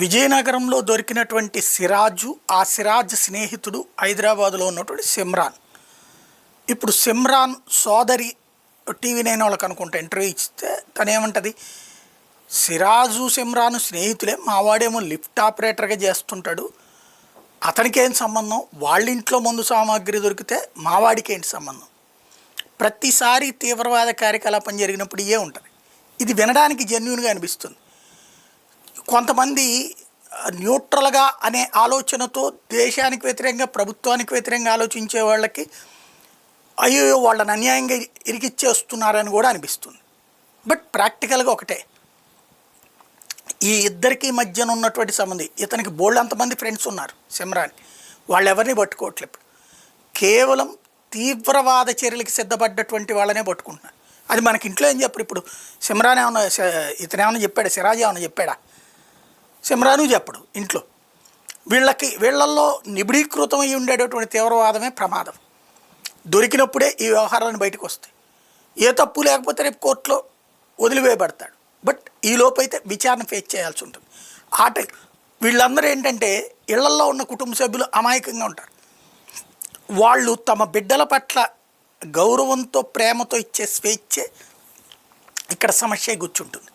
విజయనగరంలో దొరికినటువంటి సిరాజు, ఆ సిరాజ్ స్నేహితుడు హైదరాబాదులో ఉన్నటువంటి సిమ్రాన్. ఇప్పుడు సిమ్రాన్ సోదరి టీవీ9 వాళ్ళకి అనుకుంటా ఇంటర్వ్యూ ఇస్తే తనేమంటది, సిరాజు సిమ్రాను స్నేహితులే, మావాడేమో లిఫ్ట్ ఆపరేటర్గా చేస్తుంటాడు, అతనికేం సంబంధం, వాళ్ళ ఇంట్లో మందు సామాగ్రి దొరికితే మావాడికి ఏంటి సంబంధం. ప్రతిసారి తీవ్రవాద కార్యకలాపం జరిగినప్పుడు ఉంటుంది. ఇది వినడానికి జెన్యూన్గా అనిపిస్తుంది. కొంతమంది న్యూట్రల్గా అనే ఆలోచనతో దేశానికి వ్యతిరేకంగా, ప్రభుత్వానికి వ్యతిరేకంగా ఆలోచించే వాళ్ళకి అయ్యో వాళ్ళని అన్యాయంగా ఇరికిచ్చేస్తున్నారని కూడా అనిపిస్తుంది. బట్ ప్రాక్టికల్గా ఒకటే, ఈ ఇద్దరికి మధ్యన ఉన్నటువంటి సంబంధం, ఇతనికి బోల్డంతమంది ఫ్రెండ్స్ ఉన్నారు సిమ్రాన్, వాళ్ళు ఎవరిని పట్టుకోవట్లేదు. కేవలం తీవ్రవాద చర్యలకు సిద్ధపడ్డటువంటి వాళ్ళనే పట్టుకుంటున్నారు. అది మనకి ఇంట్లో ఏం చెప్పరు. ఇప్పుడు సిమ్రాన్ ఏమన్నా, ఇతనేమన్నా చెప్పాడా, సిరాజ్ ఏమన్నా చెప్పాడా? సిమ్రాను చెప్పడు ఇంట్లో. వీళ్ళల్లో నిబిడీకృతం అయి ఉండేటటువంటి తీవ్రవాదమే ప్రమాదం. దొరికినప్పుడే ఈ వ్యవహారాన్ని బయటకు వస్తాయి. ఏ తప్పు లేకపోతే రేపు కోర్టులో వదిలివేయబడతాడు. బట్ ఈ లోపైతే విచారణ ఫేస్ చేయాల్సి ఉంటుంది. వీళ్ళందరూ ఏంటంటే ఇళ్లల్లో ఉన్న కుటుంబ సభ్యులు అమాయకంగా ఉంటారు. వాళ్ళు తమ బిడ్డల పట్ల గౌరవంతో, ప్రేమతో ఇచ్చే స్వేచ్ఛే ఇక్కడ సమస్య కూర్చుంటుంది.